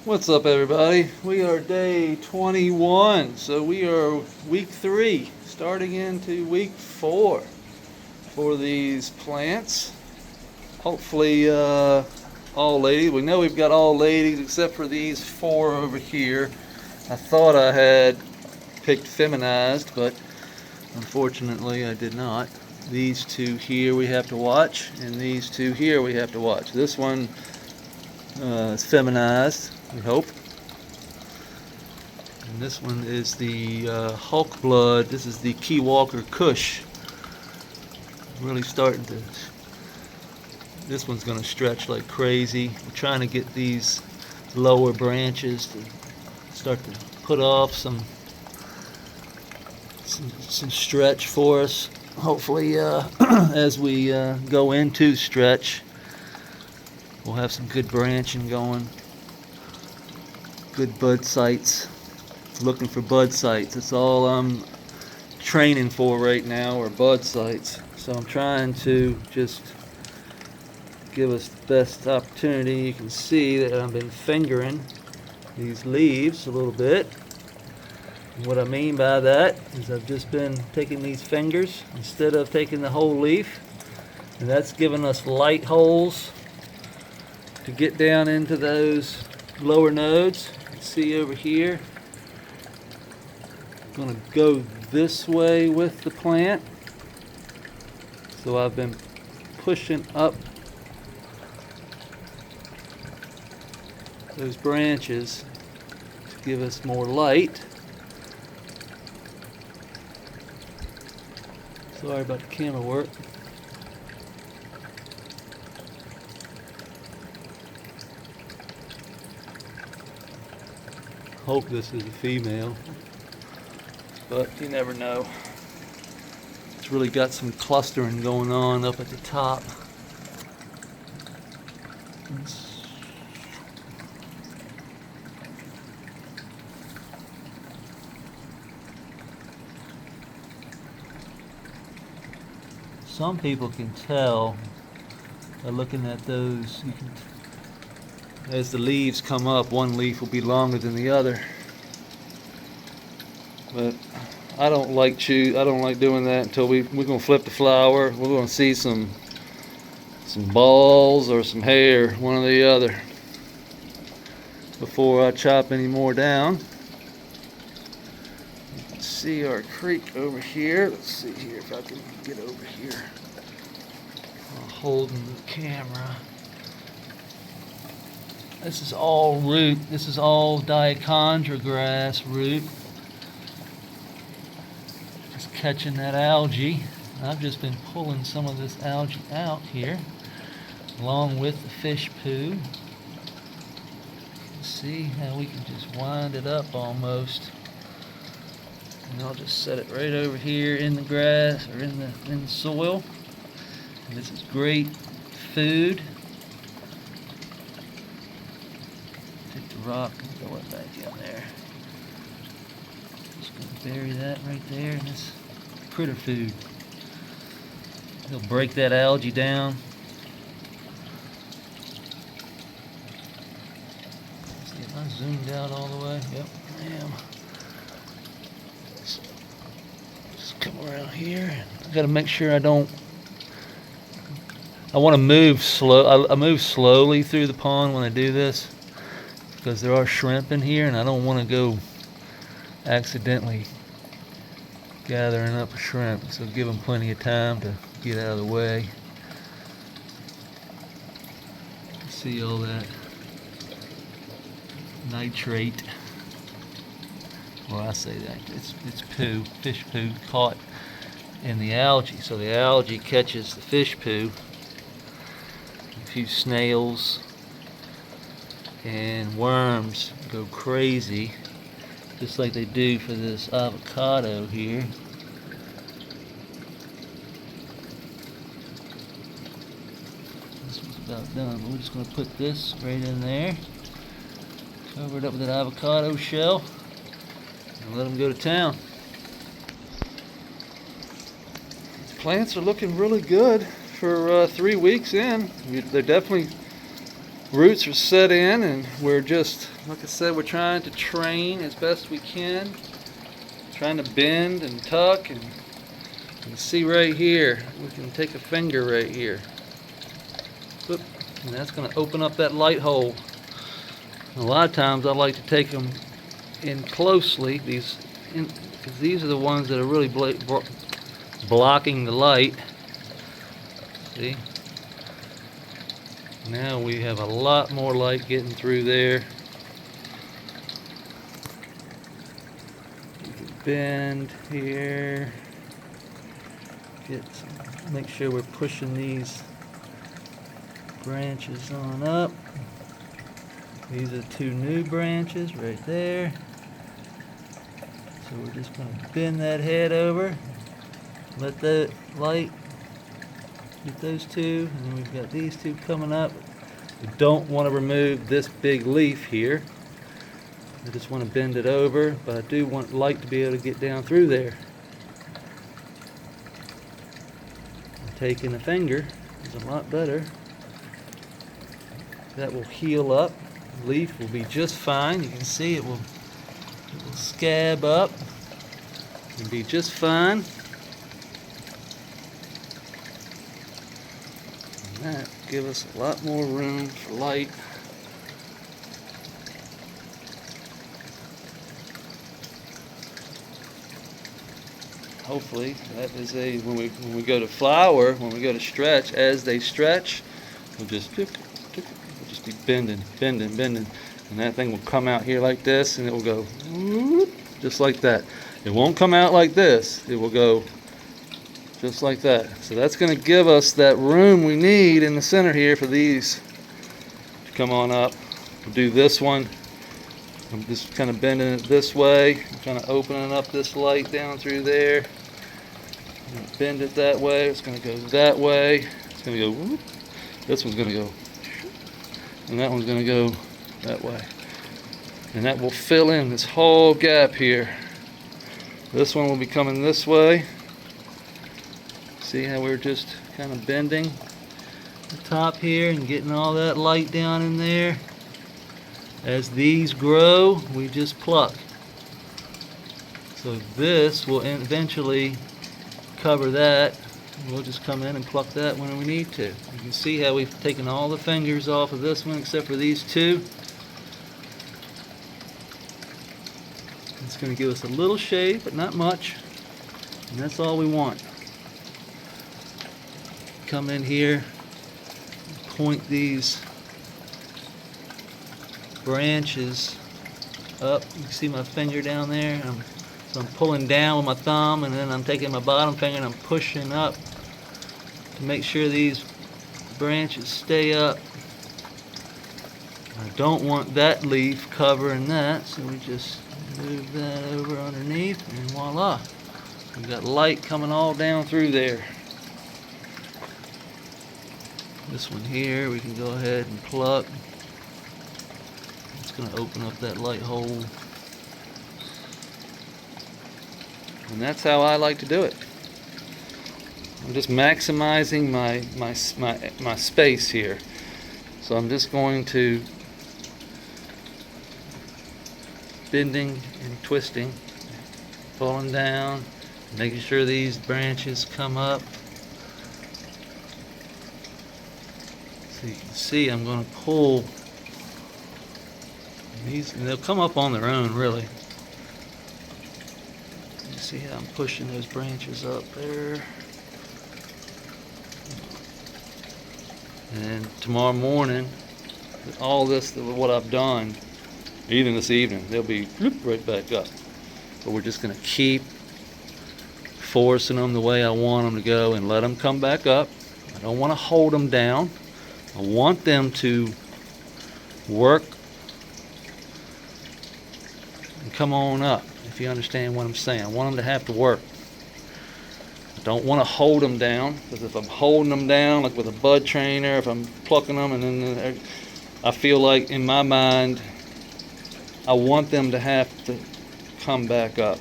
What's up, everybody? We are day 21, so we are week 3, starting into week 4 for these plants. Hopefully, all ladies. We know we've got all ladies except for these 4 over here. I thought I had picked feminized, but unfortunately I did not. These 2 here we have to watch, and these 2 here we have to watch. This one is feminized, we hope. And this one is the Hulk Blood. This is the Key Walker Kush. Really starting to. This one's going to stretch like crazy. We're trying to get these lower branches to start to put off some stretch for us. Hopefully, as we go into stretch, we'll have some good branching going. Good bud sites. Looking for bud sites. That's all I'm training for right now, are bud sites. So I'm trying to just give us the best opportunity. You can see that I've been fingering these leaves a little bit. And what I mean by that is I've just been taking these fingers instead of taking the whole leaf. And that's giving us light holes to get down into those lower nodes. You can see over here. I'm going to go this way with the plant. So I've been pushing up those branches to give us more light. Sorry about the camera work. Hope this is a female, but you never know. It's really got some clustering going on up at the top. Some people can tell by looking at those. As the leaves come up, one leaf will be longer than the other. But I don't like doing that until we're gonna flip the flower. We're gonna see some balls or some hair, one or the other, before I chop any more down. You can see our creek over here. Let's see here if I can get over here. I'm holding the camera. This is all root. This is all dichondra grass root. Just catching that algae. I've just been pulling some of this algae out here, along with the fish poo. See how we can just wind it up almost. And I'll just set it right over here in the grass or in the soil. And this is great food. Take the rock and throw it back in there. Just gonna bury that right there in this critter food. It'll break that algae down. See if I zoomed out all the way. Yep, I am. Just come around here. I gotta make sure I don't. I want to move slow. I move slowly through the pond when I do this, because there are shrimp in here, and I don't want to go accidentally gathering up a shrimp. So give them plenty of time to get out of the way. See all that nitrate. Well, I say that it's poo, fish poo caught in the algae. So the algae catches the fish poo. A few snails and worms go crazy, just like they do for this avocado here. This one's about done, but we're just going to put this right in there, cover it up with that avocado shell, and let them go to town. These plants are looking really good for 3 weeks in. They're definitely roots are set in, and we're just, like I said, we're trying to train as best we can, trying to bend and tuck, and you can see right here, we can take a finger right here. Whoop, and that's going to open up that light hole. A lot of times I like to take them in closely, because these are the ones that are really blocking the light. See? Now we have a lot more light getting through there. You can bend here. Make sure we're pushing these branches on up. These are two new branches right there. So we're just going to bend that head over. Let the light get those two, and then we've got these two coming up. We don't want to remove this big leaf here. I just want to bend it over, but I do want light to be able to get down through there. And taking a finger is a lot better. That will heal up. The leaf will be just fine. You can see it will scab up and be just fine. That give us a lot more room for light. Hopefully that is when we go to flower, when we go to stretch, as they stretch, we'll just be bending, and that thing will come out here like this, and it will go whoop, just like that. It won't come out like this. It will go just like that. So that's going to give us that room we need in the center here for these to come on up. We'll do this one. I'm just kind of bending it this way. I'm kind of opening up this light down through there. Bend it that way. It's going to go that way. It's going to go whoop. This one's going to go, and that one's going to go that way. And that will fill in this whole gap here. This one will be coming this way. See how we're just kind of bending the top here and getting all that light down in there. As these grow, we just pluck. So this will eventually cover that. We'll just come in and pluck that when we need to. You can see how we've taken all the fingers off of this one except for these two. It's going to give us a little shade, but not much. And that's all we want. Come in here, point these branches up. You can see my finger down there. So I'm pulling down with my thumb, and then I'm taking my bottom finger and I'm pushing up to make sure these branches stay up. I don't want that leaf covering that, so we just move that over underneath, and voila. We've got light coming all down through there. This one here, we can go ahead and pluck. It's going to open up that light hole. And that's how I like to do it. I'm just maximizing my space here. So I'm just going to bending and twisting, pulling down, making sure these branches come up. So you can see I'm going to pull these, and they'll come up on their own, really. You see how I'm pushing those branches up there. And tomorrow morning, all this, what I've done, even this evening, they'll be right back up. But we're just going to keep forcing them the way I want them to go and let them come back up. I don't want to hold them down. I want them to work and come on up, if you understand what I'm saying. I want them to have to work. I don't want to hold them down, because if I'm holding them down, like with a bud trainer, if I'm plucking them, and then I feel like in my mind, I want them to have to come back up,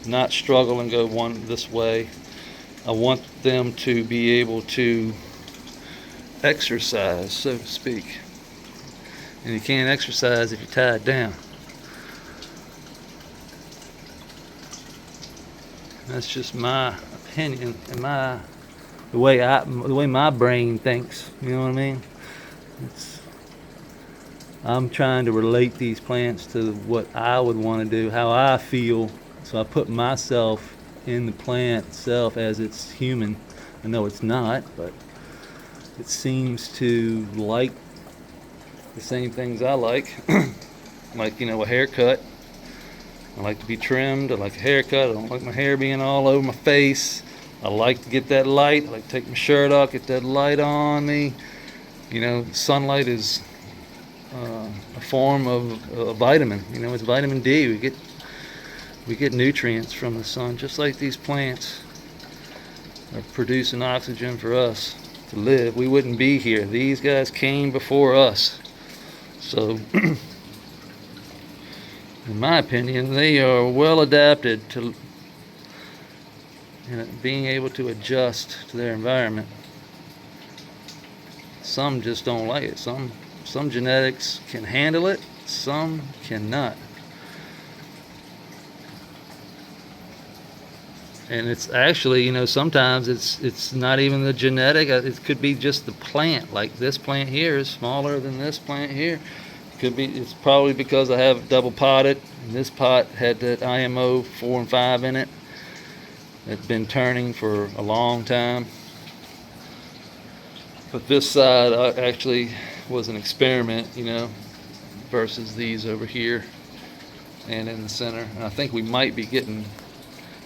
not struggle and go one this way. I want them to be able to exercise, so to speak. and you can't exercise if you're tied down. That's just my opinion and the way my brain thinks. You know what I mean? I'm trying to relate these plants to what I would want to do, how I feel. So I put myself in the plant itself as it's human. I know it's not, but it seems to like the same things I like. Like, a haircut. I like to be trimmed. I like a haircut. I don't like my hair being all over my face. I like to get that light. I like to take my shirt off, get that light on me. Sunlight is a form of a vitamin. It's vitamin D. We get nutrients from the sun, just like these plants are producing oxygen for us to live. We wouldn't be here. These guys came before us. So, in my opinion, they are well adapted to being able to adjust to their environment. Some just don't like it. Some genetics can handle it, some cannot. And it's actually, sometimes it's not even the genetic. It could be just the plant. Like this plant here is smaller than this plant here. It's probably because I have it double potted, and this pot had that IMO 4 and 5 in it. It's been turning for a long time. But this side actually was an experiment, versus these over here and in the center. And I think we might be getting,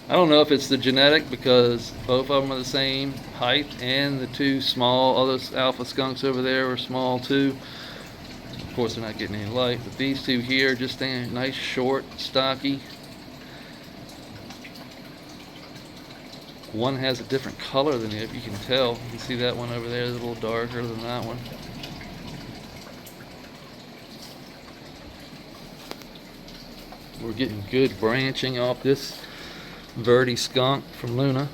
I don't know if it's the genetic, because both of them are the same height, and the two small other alpha skunks over there are small too. Of course, they're not getting any light, but these two here are just staying nice, short, stocky. One has a different color than the other, you can tell. You can see that one over there is a little darker than that one. We're getting good branching off this Verde skunk from Luna.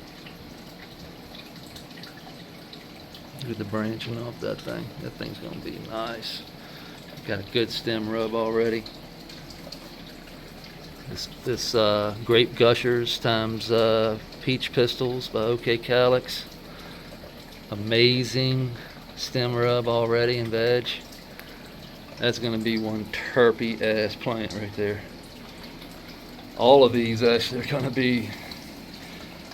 Look at the branching off that thing. That thing's going to be nice. Got a good stem rub already. This Grape Gushers times Peach Pistols by OK Calyx. Amazing stem rub already in veg. That's going to be one terpy ass plant right there. All of these actually are going to be,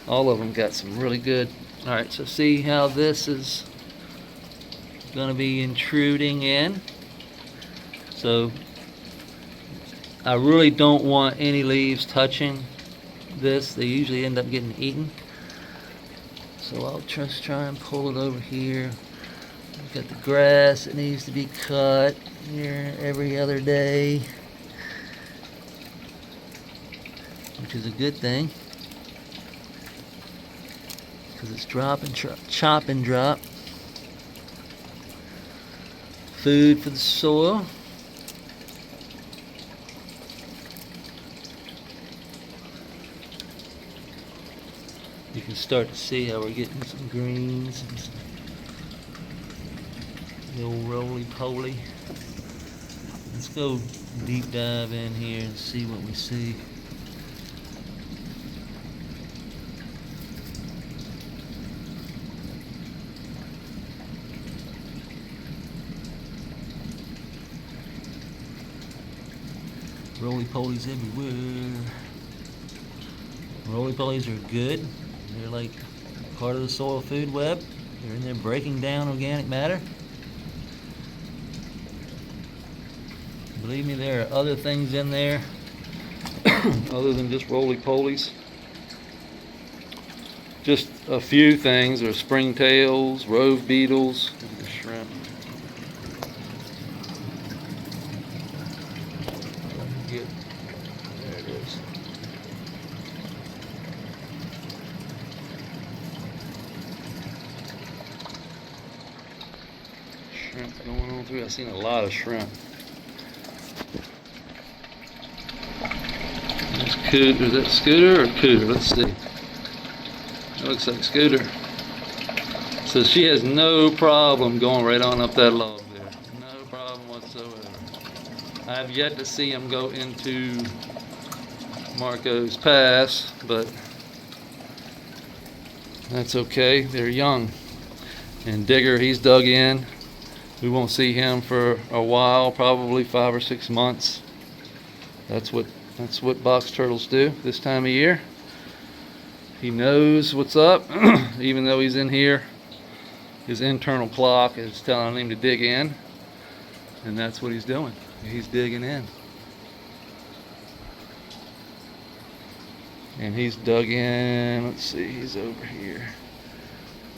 all of them got some really good. Alright, so see how this is going to be intruding in. So I really don't want any leaves touching this. They usually end up getting eaten. So I'll just try and pull it over here. We've got the grass that needs to be cut here every other day, which is a good thing, because it's chop and drop. Food for the soil. You can start to see how we're getting some greens and some, the old roly-poly. Let's go deep dive in here and see what we see. Roly-polies everywhere. Roly-polies are good. They're like part of the soil food web. They're in there breaking down organic matter. Believe me, there are other things in there other than just roly-polies. Just a few things. There's springtails, rove beetles, and shrimp. There it is. Shrimp going on through. I've seen a lot of shrimp. Is that Scooter or Cooter? Let's see. It looks like Scooter. So she has no problem going right on up that log there. No problem whatsoever. I have yet to see them go into Marcos Pass, but that's okay. They're young. And Digger, he's dug in. We won't see him for a while, probably 5 or 6 months. That's what box turtles do this time of year. He knows what's up, even though he's in here. His internal clock is telling him to dig in, and that's what he's doing. He's digging in. And he's dug in. Let's see, he's over here.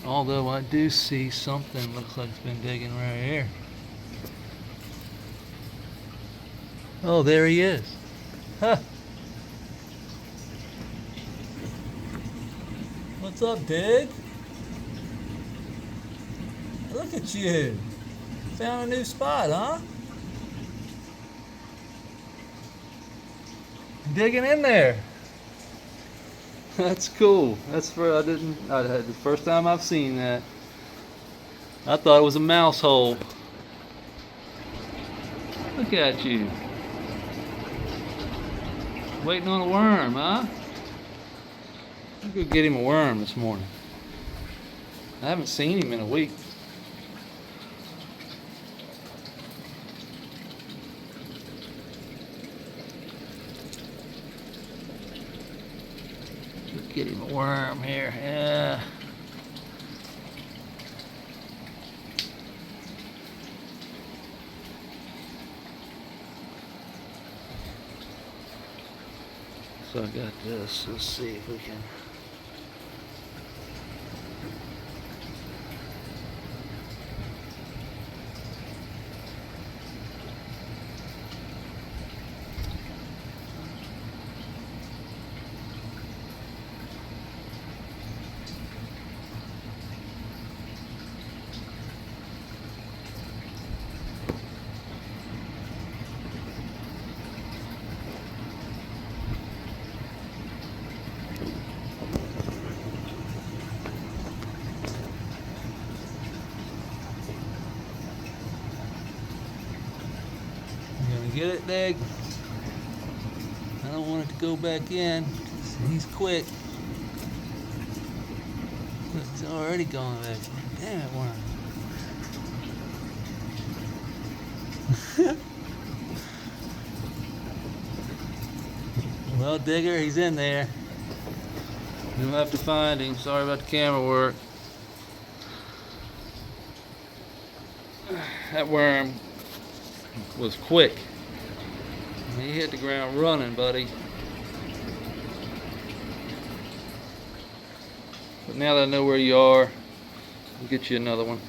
Although I do see something, looks like it's been digging right here. Oh, there he is. Huh. What's up, Dig? Look at you. Found a new spot, huh? Digging in there. That's cool. That's for the first time I've seen that. I thought it was a mouse hole. Look at you. Waiting on a worm, huh? I'm gonna get him a worm this morning. I haven't seen him in a week. Get him a worm here, yeah. So I got this. Let's see if we can. Get it, Dig? I don't want it to go back in. He's quick. Look, he's already going back in. Damn it, worm. Well, Digger, he's in there. You'll have to find him. Sorry about the camera work. That worm was quick. He hit the ground running, buddy. But now that I know where you are, I'll get you another one.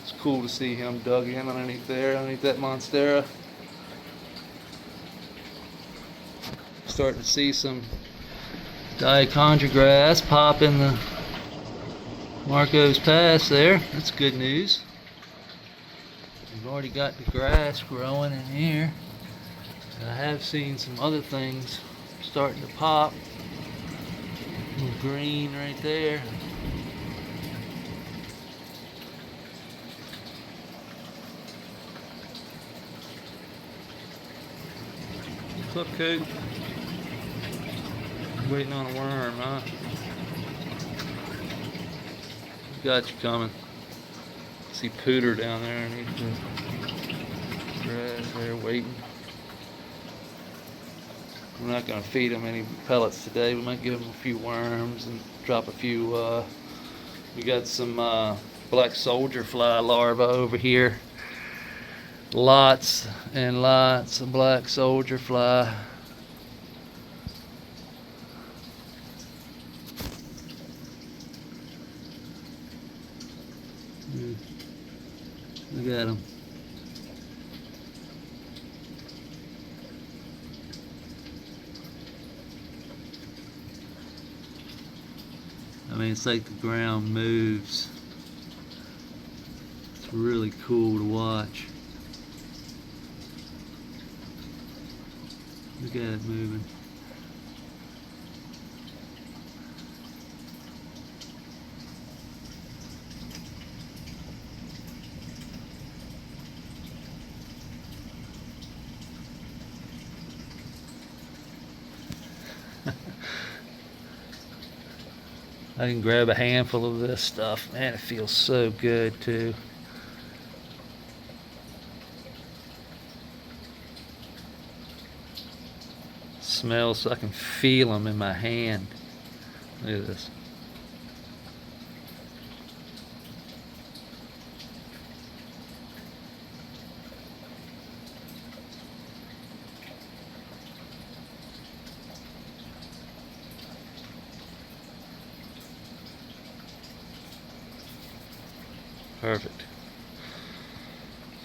It's cool to see him dug in underneath there, underneath that monstera. Starting to see some dichondra grass pop in the Marcos Pass there. That's good news. We've already got the grass growing in here. And I have seen some other things starting to pop. A little green right there. What's up, Coop? Waiting on a worm, huh? Got you coming. See Pooter down there underneath the grass there waiting. We're not going to feed him any pellets today. We might give him a few worms and drop a few. We got some black soldier fly larvae over here. Lots and lots of black soldier fly. Look at them. I mean, it's like the ground moves. It's really cool to watch. Look at it moving. I can grab a handful of this stuff. Man, it feels so good too. Smells so I can feel them in my hand. Look at this. Perfect.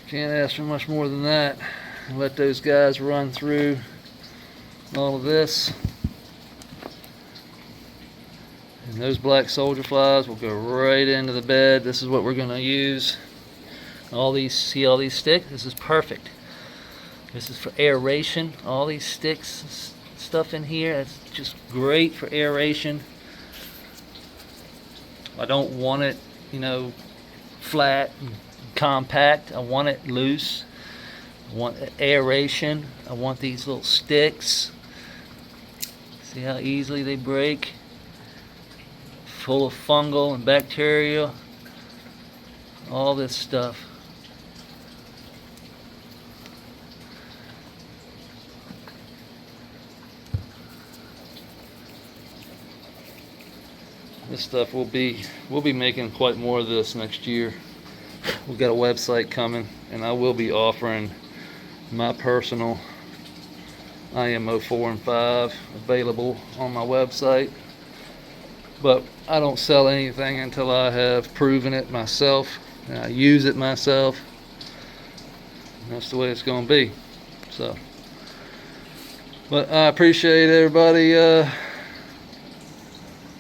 Can't ask for much more than that. Let those guys run through all of this. And those black soldier flies will go right into the bed. This is what we're going to use. All these, see all these sticks? This is perfect. This is for aeration. All these sticks, stuff in here, it's just great for aeration. I don't want it, you know, flat and compact. I want it loose. I want aeration. I want these little sticks. See how easily they break? Full of fungal and bacteria. All this stuff. This stuff we'll be making quite more of this next year. We've got a website coming, and I will be offering my personal IMO 4 and 5 available on my website. But I don't sell anything until I have proven it myself and I use it myself. And that's the way it's going to be. So, but I appreciate everybody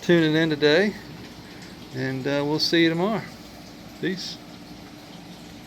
tuning in today, and we'll see you tomorrow. Peace.